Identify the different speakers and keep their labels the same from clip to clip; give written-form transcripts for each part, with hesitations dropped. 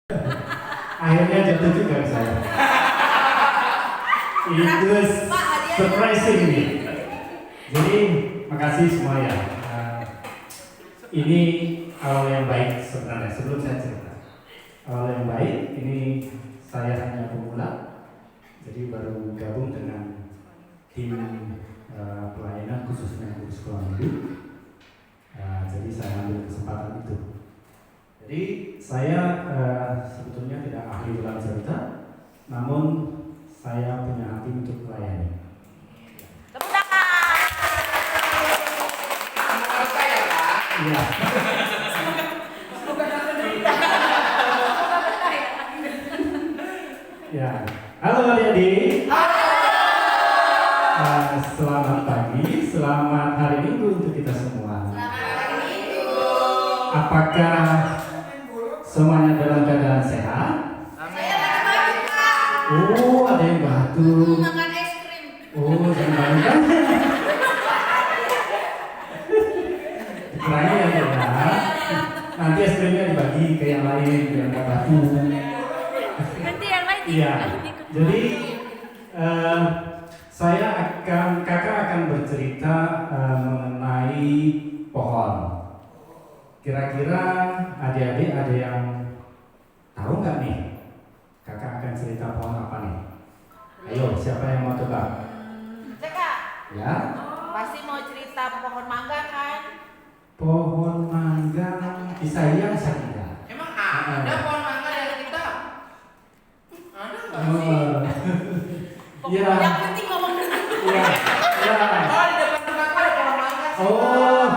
Speaker 1: Akhirnya jatuh juga ke saya. Itu surprising nih. Jadi makasih semua ya. Ini awal yang baik sebenarnya. Sebelum saya cerita, awal yang baik ini saya hanya pemula, jadi baru gabung dengan tim pelayanan khususnya di sekolah minggu. Jadi saya ambil kesempatan itu. Jadi saya sebetulnya tidak ahli dalam cerita, namun saya punya hati untuk melayani.
Speaker 2: Tepuk tangan.
Speaker 1: Iya. Ya. Halo adik-adik. Selamat pagi, selamat hari Minggu untuk kita semua. Apakah semuanya dalam keadaan sehat? Oh, ada yang batuk.
Speaker 2: Makan es krim.
Speaker 1: Oh, jangan kan? Dikurangi ya, nanti es krimnya dibagi ke yang lain, yang nggak batuk.
Speaker 2: Nanti yang lain.
Speaker 1: Iya. Jadi kakak akan bercerita mengenai pohon. Kira-kira adik-adik ada yang tahu nggak nih? Kakak akan cerita pohon apa nih? Ayo, siapa yang mau tebak?
Speaker 2: Ceka.
Speaker 1: Ya?
Speaker 2: Pasti mau cerita pohon mangga kan?
Speaker 1: Pohon mangga bisa iya bisa tidak?
Speaker 3: Emang ada pohon mangga yang kita? Ada nggak sih?
Speaker 1: Iya.
Speaker 2: Yang penting ngomong benar.
Speaker 1: Iya. Iya.
Speaker 3: Oh, di depan rumah ada pohon mangga sih.
Speaker 1: Oh.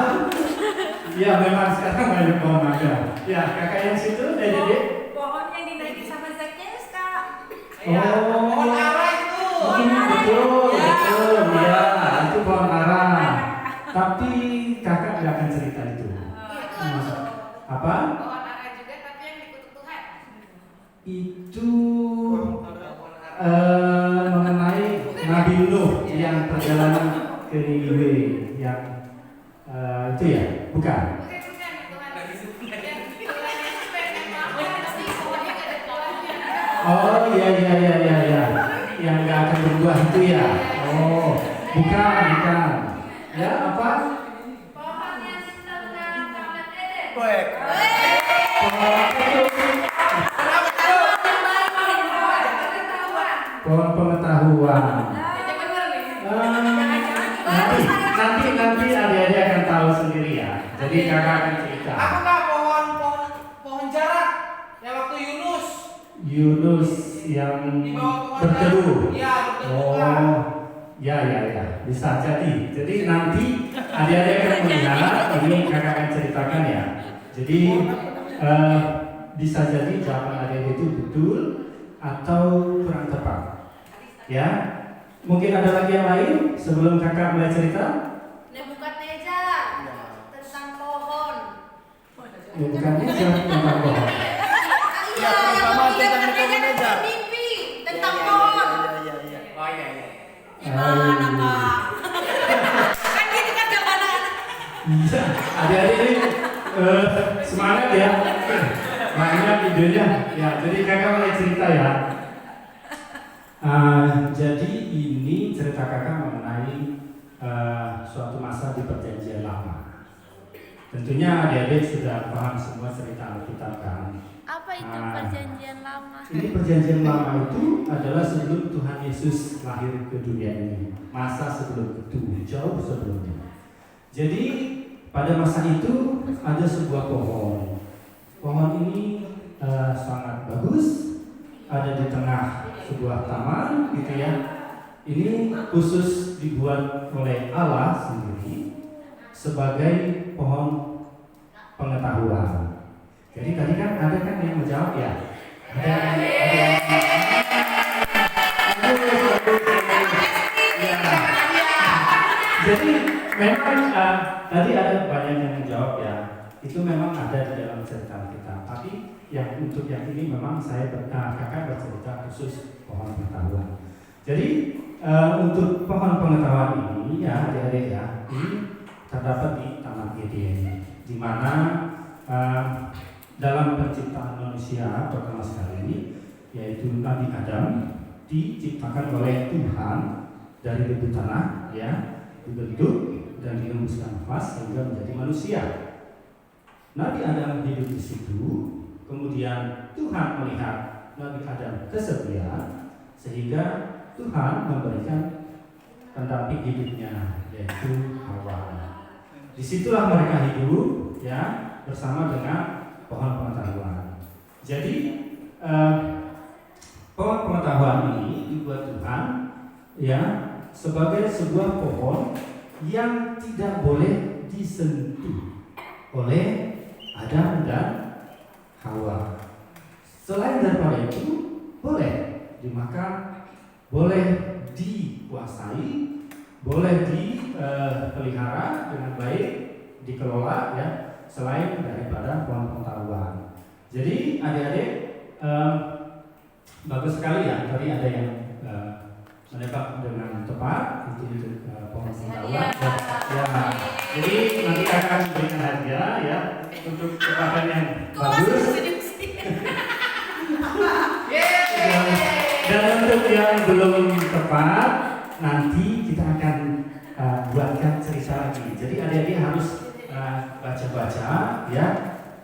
Speaker 1: Iya, memang sekarang banyak pohon mangga. Ya, kakak yang situ adik-adik.
Speaker 2: Pohon yang dinaikin sama Zakheus, Kak.
Speaker 3: Iya, pohon ara itu.
Speaker 1: Betul,
Speaker 3: Ya.
Speaker 1: betul. Ya, itu pohon ara. Tapi kakak tidak akan cerita itu. Apa?
Speaker 2: Pohon ara juga tapi yang dikutuk Tuhan.
Speaker 1: Itu mengenai Nabi Nuh yang perjalanan ke Niniwe yang itu ya, bukan? Oh iya, yang nggak akan berbuah itu ya. Oh, bukan. Ya apa?
Speaker 2: Pohon yang setengah taman Eden.
Speaker 3: Baik.
Speaker 1: Pohon pengetahuan. Nanti adik-adik akan tahu sendiri ya. Jadi kakak akan cerita.
Speaker 3: Aku nggak pohon jarak yang waktu
Speaker 1: Yunus yang
Speaker 3: di bawah pohon
Speaker 1: berteduh.
Speaker 3: Iya, berteduh.
Speaker 1: Oh, ya, bisa jadi. Jadi nanti adik-adik akan melihat ini kakak akan ceritakan ya. Jadi bisa jadi jawaban adik-adik itu betul atau kurang tepat. Ya, mungkin ada lagi yang lain sebelum kakak mulai cerita.
Speaker 2: Nebukadnezar tentang pohon.
Speaker 1: Bukan tentang pohon.
Speaker 2: Iya, yang mau Nebukadnezar mimpi tentang pohon.
Speaker 3: Oh iya.
Speaker 2: Gimana, Kak? Kan gitu kan jawaban anak.
Speaker 1: Iya, adik-adik ini semangat ya. Banyak idenya. Ya, jadi kakak mulai cerita ya. Jadi ini cerita kakak mengenai suatu masa di Perjanjian Lama. Tentunya adik-adik sudah paham semua cerita Alkitab kan.
Speaker 4: Apa itu perjanjian lama?
Speaker 1: Ini Perjanjian Lama itu adalah sebelum Tuhan Yesus lahir ke dunia ini. Masa sebelum itu, jauh sebelumnya. Jadi pada masa itu ada sebuah pohon. Pohon ini sangat bagus, ada di tengah sebuah taman gitu ya. Ini khusus dibuat oleh Allah sendiri sebagai pohon pengetahuan. Jadi tadi kan ada kan yang menjawab ya. Jadi memang tadi ada banyak yang menjawab ya. Itu memang ada di dalam cerita kita. Tapi yang untuk yang ini memang kakak bercerita khusus pohon pengetahuan. Jadi untuk pohon pengetahuan ini ya adik-adik ya, ini terdapat di Taman Eden, di mana dalam penciptaan manusia pertama sekali, yaitu Nabi Adam diciptakan oleh Tuhan dari debu tanah, ya, dibentuk dan dihembuskan nafas sehingga menjadi manusia. Nabi Adam hidup di situ, kemudian Tuhan melihat Nabi Adam kesepian, sehingga Tuhan memberikan pendamping hidupnya, yaitu Hawa. Disitulah mereka hidup, ya, bersama dengan pohon pengetahuan. Jadi pohon pengetahuan ini dibuat Tuhan, ya, sebagai sebuah pohon yang tidak boleh disentuh oleh Adam dan Hawa. Selain daripada itu, boleh dimakan, boleh dikuasai, boleh dipelihara dengan baik, dikelola, ya, selain daripada pohon pengetahuan. Jadi adik-adik, bagus sekali ya, tadi ada yang menebak dengan tepat itu pohon pengetahuan. Ya, jadi nanti akan diberikan hadiah, ya, untuk tebakan yang bagus. Dan untuk yang belum tepat, nanti kita akan buatkan cerita lagi. Jadi adik-adik harus baca-baca, ya,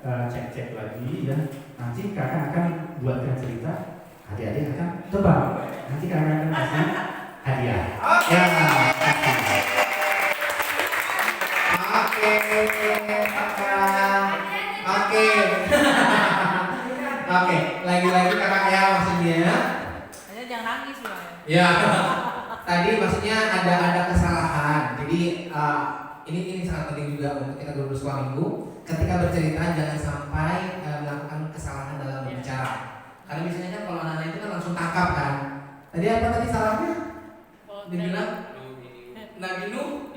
Speaker 1: cek-cek lagi, ya. Nanti kakak akan buatkan cerita, adik-adik akan tebak. Nanti kakak akan kasih hadiah. Ya.
Speaker 3: Oke, lagi-lagi kakak ya maksudnya.
Speaker 2: Jangan nangis loh.
Speaker 3: Ya, tadi maksudnya ada kesalahan. Jadi ini sangat penting juga untuk kita guru sekolah minggu. Ketika bercerita jangan sampai melakukan kesalahan dalam berbicara. Karena biasanya kan kalau anak-anak itu kan langsung tangkap kan. Tadi apa tadi salahnya? Dibilang Nabi Nuh.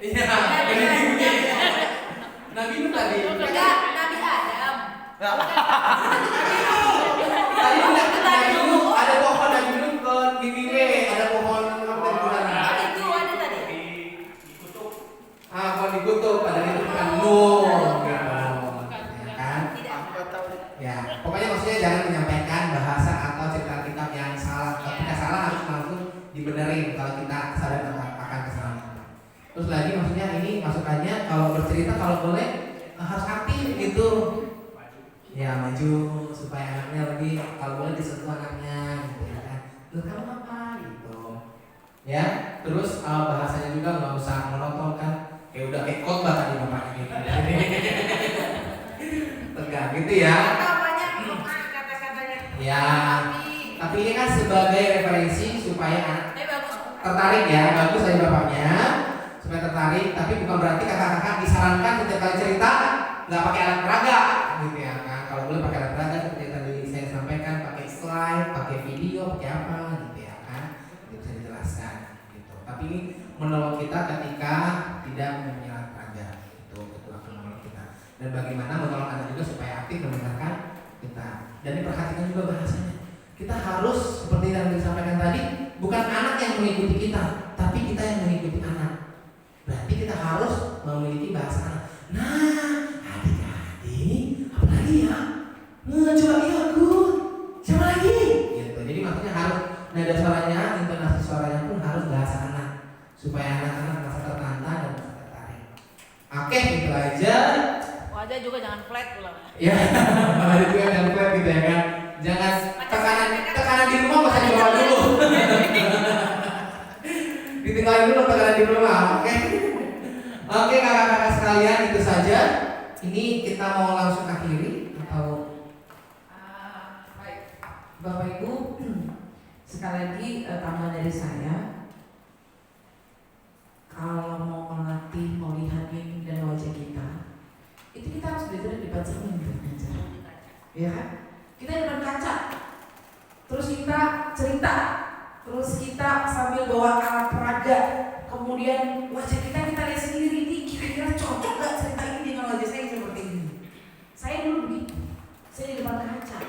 Speaker 3: Iya, Nabi Nuh tadi.
Speaker 2: Enggak, Nabi Adam.
Speaker 3: Nabi Nuh ada pohon Nabi Nuh ke Niniwe, ada pohon apa di sana?
Speaker 2: Itu ada tadi.
Speaker 3: Pohon dikutuk, padahal itu bukan Nuh. Ya kan? Ya, pokoknya maksudnya jangan menyampaikan bahasa atau cerita kitab yang salah. Ketika salah harus langsung dibenerin kalau kita sadar akan kesalahan kita. Terus lagi maksudnya ini masukannya kalau bercerita kalau boleh harus aktif gitu. Ya maju supaya anaknya lebih kalau boleh disentuh anaknya gitu ya kan. Terus kamu apa gitu. Ya, terus bahasanya juga nggak usah monoton kan. Kayak udah kayak khotbah tadi bapaknya gitu. Tegak gitu ya.
Speaker 2: Banyak kata-katanya.
Speaker 3: Ya. Tapi ini kan sebagai referensi supaya anak
Speaker 2: Bagus.
Speaker 3: tertarik ya, bagus dari bapaknya supaya tertarik. Tapi bukan berarti kakak-kakak disarankan setiap kali cerita nggak pakai alat peraga gitu ya kan. Kalau boleh pakai alat peraga seperti yang tadi saya sampaikan, pakai slide, pakai video, pakai apa gitu ya kan, itu bisa dijelaskan gitu. Tapi ini menolong kita ketika tidak mempunyai alat peraga itu akan menolong kita. Dan bagaimana menolong anak juga supaya aktif mendengarkan kita. Dan diperhatikan juga bahasanya. Kita harus seperti yang disampaikan tadi, bukan anak yang mengikuti kita, tapi kita yang mengikuti anak. Berarti kita harus memiliki bahasa anak. Nah, adik-adik, apa lagi ya? Coba ikut. Siapa lagi? Gitu. Jadi maksudnya harus nada suaranya, intonasi suaranya pun harus bahasa anak, supaya anak-anak merasa tertantang dan merasa tertarik. Oke, gitu aja.
Speaker 2: Wajah juga jangan flat pulang.
Speaker 3: Ya, ada juga yang flat gitu ya kan. Jangan tekanan di rumah masa dibawa dulu. Ditinggalin dulu tekanan di rumah, oke? Oke kakak-kakak sekalian, itu saja. Ini kita mau langsung akhiri atau?
Speaker 5: Baik, Bapak Ibu, sekali lagi tambahan dari saya. Kalau mau melatih, mau lihat dinding dan wajah kita, itu kita harus belajar di depan cermin belajar, ya kan? Kita di depan kaca, terus kita cerita, terus kita sambil bawa alat peraga, kemudian wajah kita lihat sendiri, ini kira-kira cocok gak cerita ini dengan wajah saya seperti ini. Saya dulu begitu, saya di depan kaca,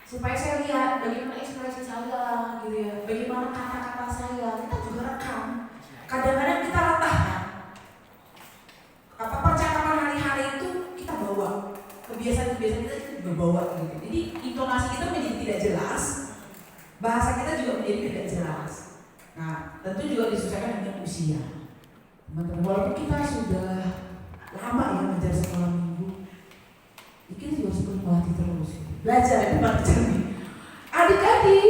Speaker 5: supaya saya lihat bagaimana ekspresi saya, gitu ya, bagaimana kata-kata saya. Kita juga rekam. Kadang-kadang kita latah kan, apa percakapan hari-hari itu kita bawa ke kebiasaan kita juga bawa gitu. Jadi intonasi kita menjadi tidak jelas, bahasa kita juga menjadi tidak jelas. Nah, tentu juga disesuaikan dengan usia. Teman-teman, walaupun kita sudah lama ya mengajar sekolah minggu, kita juga harus melatih terus. Belajar itu cermin. Adik-adik,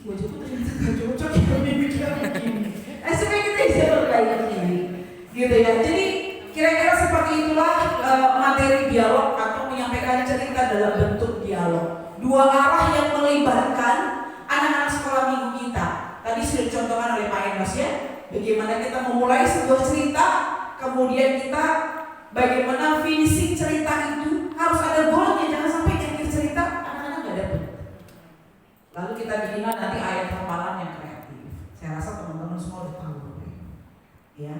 Speaker 5: wajahku ternyata gak cocok ya pemikiran begini. Supaya kita bisa berbaik ini, gitu ya. Jadi kira-kira seperti itulah materi dialog atau menyampaikan cerita dalam bentuk dialog. Dua arah yang melibatkan anak-anak sekolah minggu kita. Tadi sudah dicontohkan oleh Pak Enos ya, bagaimana kita memulai sebuah cerita, kemudian kita bagaimana finishing cerita itu harus ada goalnya, jangan sampai akhir cerita anak-anak nggak dapet. Lalu kita bikinlah nanti ayat hafalan yang kreatif. Saya rasa teman-teman semua udah tahu, ya.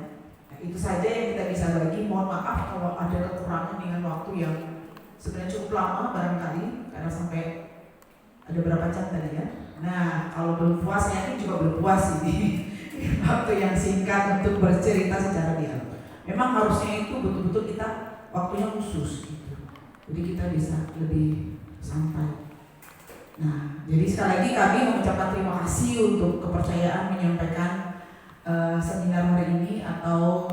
Speaker 5: Nah, itu saja yang kita bisa bagi. Mohon maaf kalau ada kekurangan dengan waktu yang sebenarnya cukup lama barangkali, karena sampai ada berapa jam tadi ya. Nah, kalau belum puas, saya yakin juga belum puas ini. Waktu yang singkat untuk bercerita secara dialog. Memang harusnya itu betul-betul kita waktunya khusus gitu. Jadi kita bisa lebih santai. Nah, jadi sekali lagi kami mengucapkan terima kasih untuk kepercayaan menyampaikan seminar hari ini atau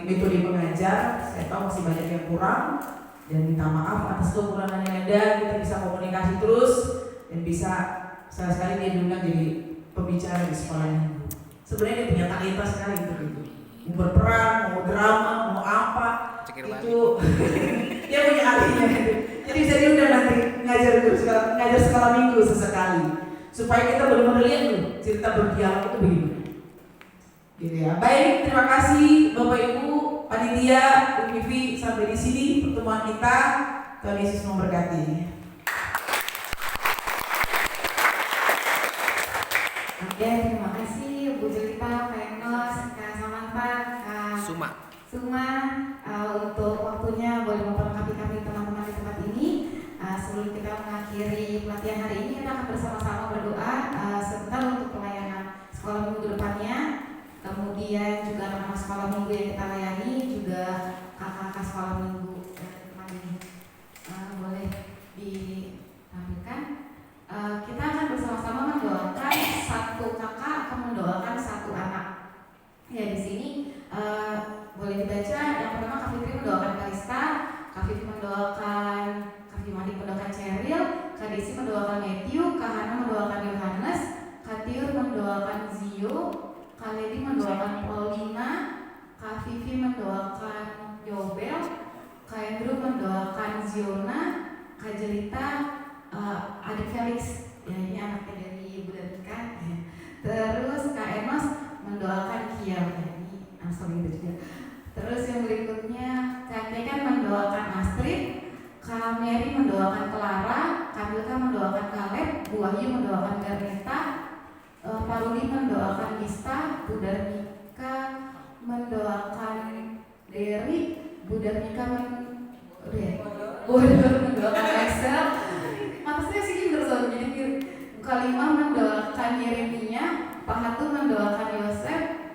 Speaker 5: metode mengajar. Saya tahu masih banyak yang kurang dan minta maaf atas kekurangan yang ada. Kita bisa komunikasi terus dan bisa sekali-sekali dia diundang jadi pembicara di sekolah minggu. Sebenarnya dia punya talenta sekali untuk itu. Mau berperan, mau drama, mau apa, itu dia punya ahlinya gitu. Jadi bisa diundang nanti ngajar sekolah minggu sesekali supaya kita benar-benar lihat tuh cerita berdialog itu begini. Gitu ya. Baik, terima kasih Bapak Ibu panitia UPV sampai di sini pertemuan kita. Tuhan Yesus memberkati.
Speaker 2: Oke, terima kasih Bu Jelita, Pak Enos, Kak Samantha, Kak Suma untuk waktunya boleh memperlengkapi kami teman-teman di tempat ini. Sebelum kita mengakhiri pelatihan hari ini, kita akan bersama-sama berdoa sebentar untuk pelayanan sekolah minggu depannya. Kemudian juga anak-anak sekolah minggu yang kita layani, juga kakak-kakak sekolah minggu yang teman ini. Boleh ditampilkan. Kita akan bersama-sama mendoakan satu kakak akan mendoakan satu anak. Ya, di sini boleh dibaca. Yang pertama Kak Fitri mendoakan Kalista, Kak Fitri mendoakan Kak Fimadi mendoakan Cheryl, Kak Desi mendoakan Matthew, Kak Hana mendoakan Yohanes, Kak Tiur mendoakan Zio, Kak Lady mendoakan Paulina, Kak Vivi mendoakan Yobel, Kak Andrew mendoakan Ziona, Kak Jelita adik Felix, ya ini anaknya dari Ibu Danika. Terus Kak Enos mendoakan Kia, ya ini anak itu juga. Terus yang berikutnya Kak Tekan mendoakan Astrid, Kak Mary mendoakan Clara, Kak Milka mendoakan Kaleb, Bu Wahyu mendoakan Garneta, Pak Rudi mendoakan Gista, Bu Darmika mendoakan Derry, Bu Darmika mendoakan Excel. Maksudnya sih terus jadi Kalima mendoakan Yeremia, Pak Hatu mendoakan Yosef,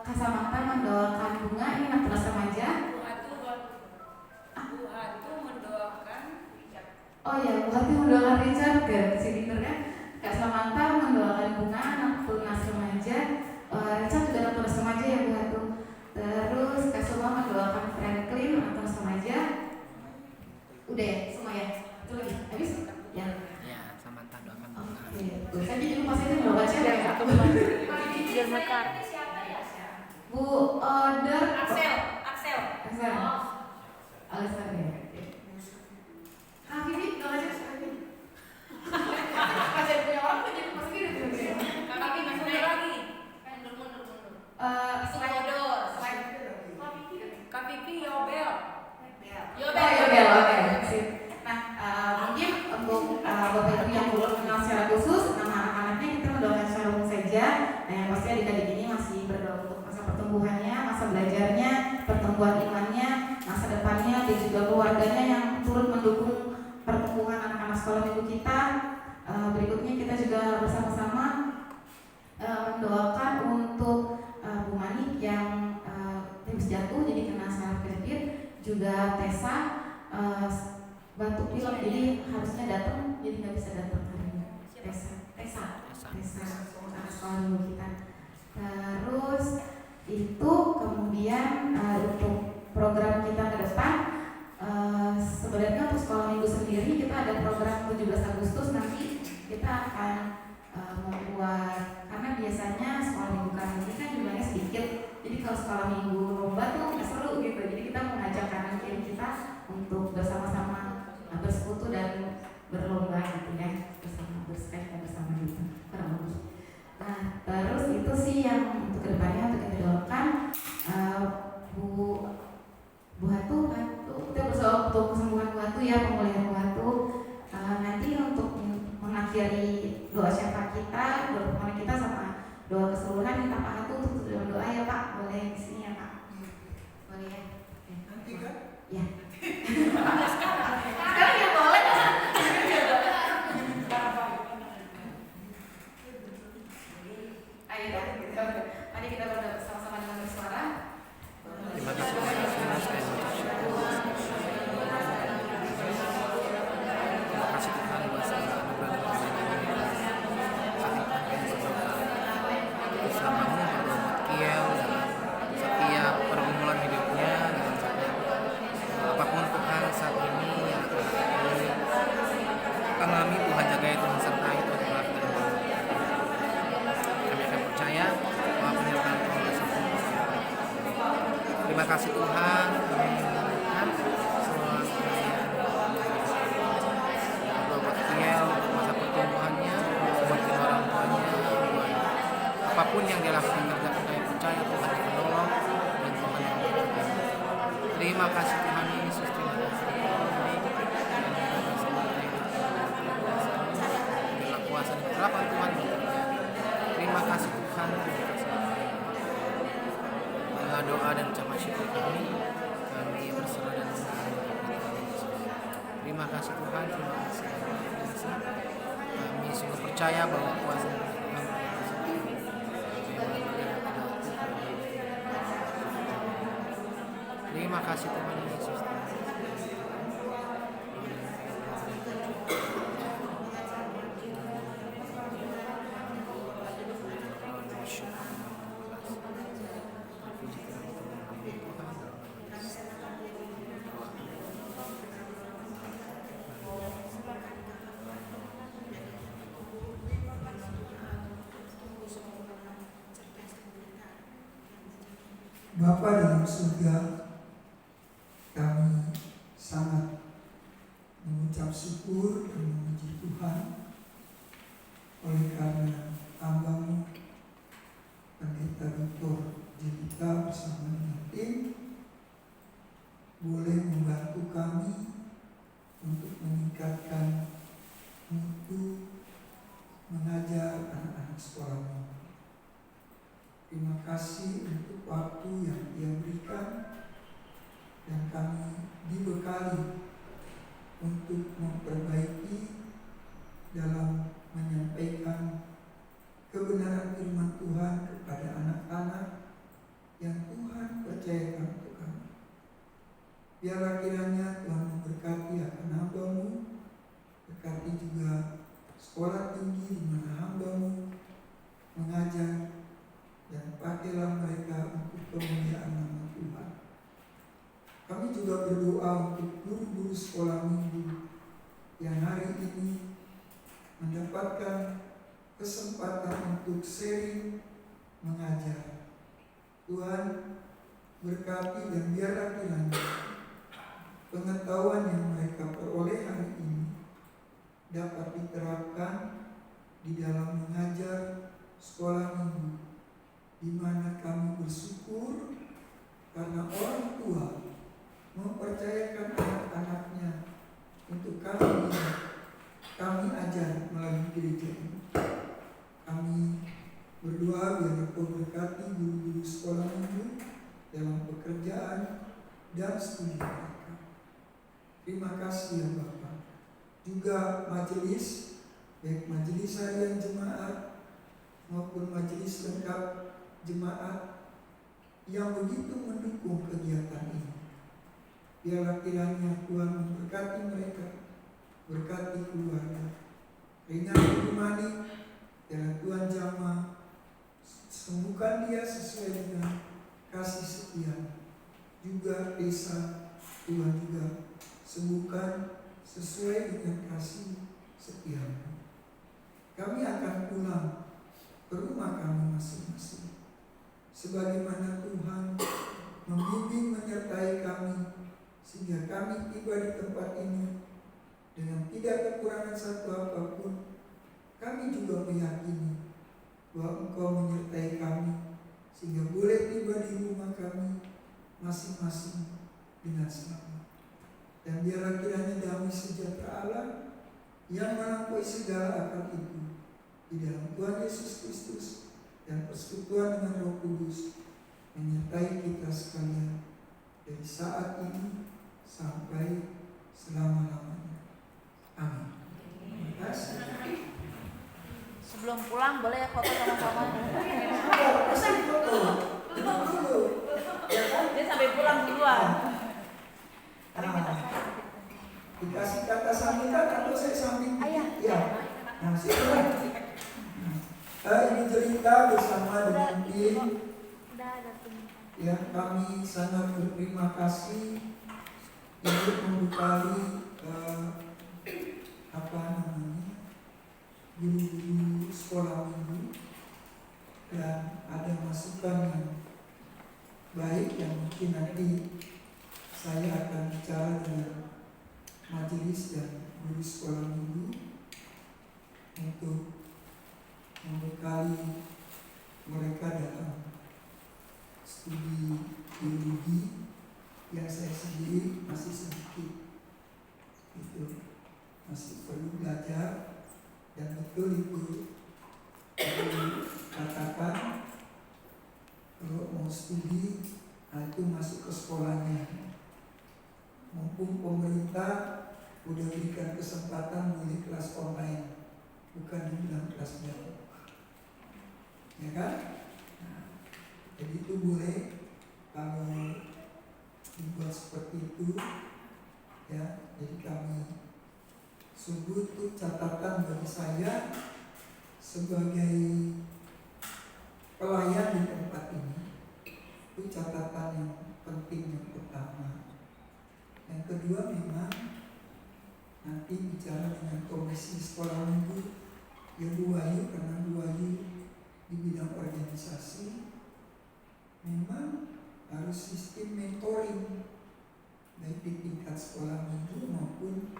Speaker 2: Kak Samantha mendoakan Bunga, ini anak kelas remaja. Bu Hatu mendoakan Richard. Oh ya, Bu Hatu mendoakan Richard ke sini kan. Kak Samantha mendoakan Bunga, anak kelas remaja. Richard juga anak kelas remaja ya Bu Hatu. Terus Kak Suma mendoakan Franklin, anak kelas remaja. Udah ya, semua ya. Itu lagi, habis? Ya.
Speaker 6: Ya, Samantha doakan.
Speaker 2: Oke, saya jadi lupa saya mendoakan cewek ya.
Speaker 4: Biar mekar.
Speaker 2: Bu Oder
Speaker 4: Axel.
Speaker 2: Oh. Alasan ya. Kak Vivi, doakan cewek. Kalau punya orang kan jadi pasti gitu. Kak Vivi masuk lagi. Mundur. Slide. Kak Vivi Yobel. Oke. Nah, mungkin untuk Bapak Ibu yang belum kenal secara khusus nama anak-anaknya kita mendoakan secara umum saja. Nah, yang pasti adik-adik ini masih berdoa untuk masa pertumbuhannya, masa belajarnya, pertumbuhan imannya, untuk pilot, jadi harusnya datang, jadi nggak bisa datang hari ini. Tesa kakak sekolah minggu kita. Terus itu kemudian untuk program kita ke depan, sebenarnya untuk sekolah minggu sendiri kita ada program 17 Agustus nanti kita akan membuat, karena biasanya sekolah minggu kami ini kan jumlahnya sedikit, jadi kalau sekolah minggu lomba tuh nggak seru gitu, jadi kita mengajak kanan kiri kita untuk bersama-sama bersekutu dan berlomba gitu ya, bersama bersketch bersama gitu kurang lebih. Nah terus itu sih yang untuk kedepannya untuk kita doakan. Bu Hatu kita berdoa untuk kesembuhan Bu Hatu ya, pemulihan Bu Hatu. Nanti untuk mengakhiri doa syafaat kita, doa permohonan kita sama doa keseluruhan, minta Pak Hatu untuk dalam doa ya Pak, boleh di sini ya Pak, boleh ya?
Speaker 3: Nanti kan?
Speaker 2: Ya. Sekarang ya boleh. Ayo dah, mari kita berdoa bersama-sama dengan bersuara.
Speaker 6: Terima kasih Tuhan Yesus, saya mengucap syukur. Terima kasih Tuhan buat segala anugerah dan bersamamu berbuat Kiel dalam setiap pergumulan hidupnya, dalam setiap apapun Tuhan saat ini yang alami, Tuhan jagai, Tuhan sertai, Tuhan berkati. Kami akan percaya bahwa penyertaan Tuhan bersama. Terima kasih Tuhan, kami menyerahkan semua buat Kiel, masa pertumbuhannya, buat kedua orang tuanya, buat apapun yang dia lakukan, kerjakan, kami percaya Tuhan yang menolong dan Tuhan yang memberikan. Terima kasih Tuhan Yesus, terima kasih dalam kuasa dan kerapan Tuhan. Terima kasih Tuhan, terima kasih. Dengan doa dan ucapan syukur kami berserah dan berserah. Terima kasih Tuhan, terima kasih. Kami sungguh percaya bahwa kuasa Tuhan terima kasih Tuhan Yesus.
Speaker 7: Bapa dalam surga, kami sangat mengucap syukur dan memuji Tuhan oleh karena hamba-Mu Pendeta Dr. Jelita bersama dengan tim boleh membantu kami untuk meningkatkan mutu mengajar anak-anak sekolah. Terima kasih untuk waktu yang Dia berikan dan kami dibekali untuk memperbaiki dalam menyampaikan kebenaran firman Tuhan kepada anak-anak yang Tuhan percayakan untuk kami. Biarlah kiranya Tuhan memberkati akan hamba-Mu, berkati juga sekolah tinggi di mana hamba-Mu mengajar, dan pakailah mereka untuk kemuliaan nama Tuhan. Kami juga berdoa untuk guru-guru sekolah minggu yang hari ini mendapatkan kesempatan untuk sharing mengajar. Tuhan berkati dan biarlah kiranya pengetahuan yang mereka peroleh hari ini dapat diterapkan di dalam mengajar sekolah minggu, di mana kami bersyukur karena orang tua mempercayakan anak-anaknya untuk kami ajar melalui gereja ini. Kami berdoa biar Kau berkati guru-guru sekolah minggu dalam pekerjaan dan studi mereka. Terima kasih ya Bapak. Juga majelis, baik majelis harian jemaat maupun majelis lengkap jemaat yang begitu mendukung kegiatan ini. Biarlah kiranya Tuhan memberkati mereka berkati keluarga. Ringan Rumani, biarlah Tuhan jamah, sembuhkan dia sesuai dengan kasih setia. Juga desa, Tuhan juga sembuhkan sesuai dengan kasih setia. Kami akan pulang ke rumah kami masing-masing, sebagaimana Tuhan membimbing menyertai kami, sehingga kami tiba di tempat ini dengan tidak kekurangan satu apapun. Kami juga meyakini bahwa Engkau menyertai kami, sehingga boleh tiba di rumah kami masing-masing dengan selamat. Dan biarlah kiranya damai sejahtera Allah yang melampaui segala akal itu di dalam Tuhan Yesus Kristus dan persekutuan dengan Roh Kudus menyertai kita sekalian dari saat ini sampai selama-lamanya. Amin. Terima kasih.
Speaker 4: Sebelum pulang boleh ya foto sama-sama.
Speaker 7: Pasti foto. Dulu. Ya kan?
Speaker 4: Dia sampai pulang duluan.
Speaker 7: Dikasih kata sambitan atau saya sambing?
Speaker 4: Ayah.
Speaker 7: Ya. Nah, silakan. Ini cerita bersama dengan tim.
Speaker 4: Udah ada tim.
Speaker 7: Ya, kami sangat berterima kasih untuk membekali guru-guru sekolah minggu, dan ada masukan yang baik yang mungkin nanti saya akan bicara dengan majelis dan guru sekolah minggu untuk membekali mereka dalam studi biologi yang saya sendiri masih sedikit, itu masih perlu belajar. Dan betul itu dikatakan kalau mau studi, itu masuk ke sekolahnya. Mumpung pemerintah udah berikan kesempatan boleh kelas online, bukan dibilang kelas daring, ya kan? Nah, jadi itu boleh kalau dibuat seperti itu, ya. Jadi kami sungguh itu catatan bagi saya sebagai pelayan di tempat ini. Itu catatan yang penting yang pertama. Yang kedua, memang nanti bicara dengan komisi sekolah minggu ya Bu Wahyu, karena Bu Wahyu di bidang organisasi memang harus sistem mentoring baik di tingkat sekolah minggu maupun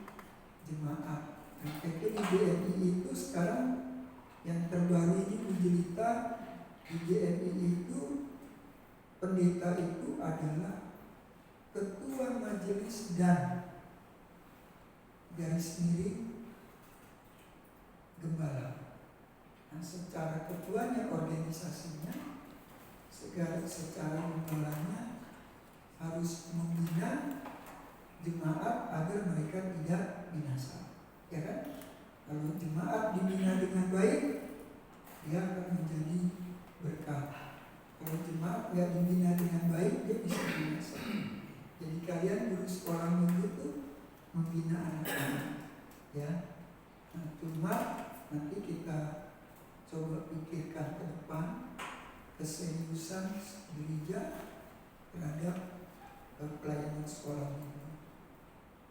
Speaker 7: jemaat. Nah, itu di GMI itu sekarang yang terbaru ini Bu Jelita, di GMI itu pendeta itu adalah ketua majelis dan garis miring gembala. Nah, secara ketuanya organisasinya, secara gembalanya harus membina jemaat agar mereka tidak binasa, ya kan? Kalau jemaat dibina dengan baik, dia akan menjadi berkah. Kalau jemaat tidak dibina dengan baik, dia bisa binasa. Jadi kalian guru sekolah minggu itu membina anak-anak, ya. Nah, cuma nanti kita coba pikirkan ke depan keseriusan gereja terhadap pelayanan sekolah minggu.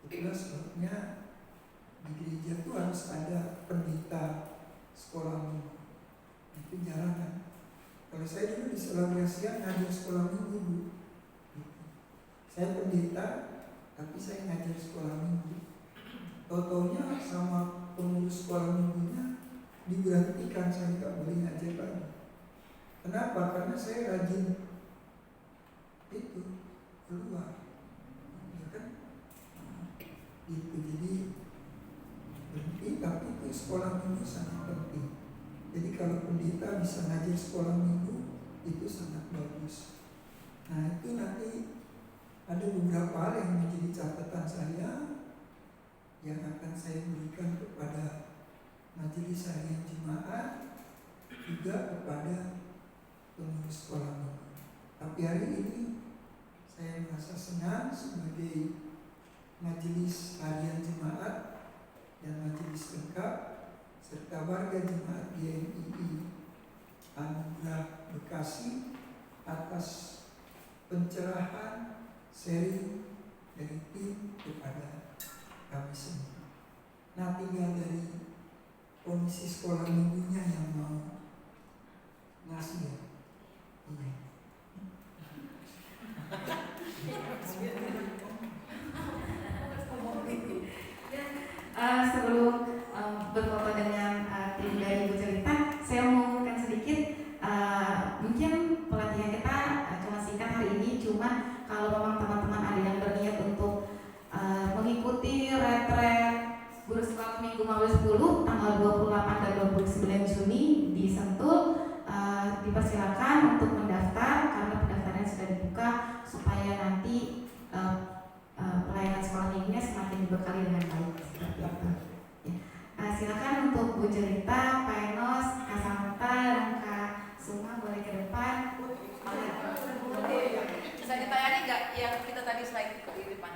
Speaker 7: Itulah sebabnya di gereja itu harus ada pendeta sekolah minggu. Itu jarang kan? Kalau saya dulu di Sulawesi ngajar sekolah minggu, Bu. Saya pendeta, tapi saya ngajar sekolah minggu. Tau-taunya sama pengurus sekolah minggunya diberhentikan, saya nggak boleh ngajar lagi. Kenapa? Karena saya rajin itu keluar. Itu jadi berhenti, tapi itu sekolah minggu sangat penting. Jadi kalau pendeta bisa ngajar sekolah minggu itu sangat bagus. Nah, itu nanti ada beberapa hal yang menjadi catatan saya yang akan saya berikan kepada majelis harian jemaat, juga kepada pengurus sekolah minggu. Tapi hari ini saya merasa senang sebagai majelis harian jemaat serta warga jemaat GMII Anugerah Bekasi atas pencerahan sharing dari tim kepada kami semua. Nah, tinggal dari komisi sekolah minggunya yang mau ngasih ya. Iya.
Speaker 2: Sebelum berfoto dengan tim dari Ibu Cerita, saya mau mengumumkan sedikit. Mungkin pelatihan kita cuma singkat hari ini, cuma kalau memang teman-teman ada yang berniat untuk mengikuti retret Guru Sekolah Minggu Mawil 10 tanggal 28 dan 29 Juni di Sentul, dipersilakan untuk mendaftar karena pendaftaran sudah dibuka supaya nanti pelayanan sekolah minggunya semakin dibekali dengan baik seperti itu. Ya. Silakan untuk Bu Jelita, Pak Enos, Kak Samantha, dan Kak Suma boleh ke depan.
Speaker 4: Bisa ditayani nggak yang kita tadi slide di depan?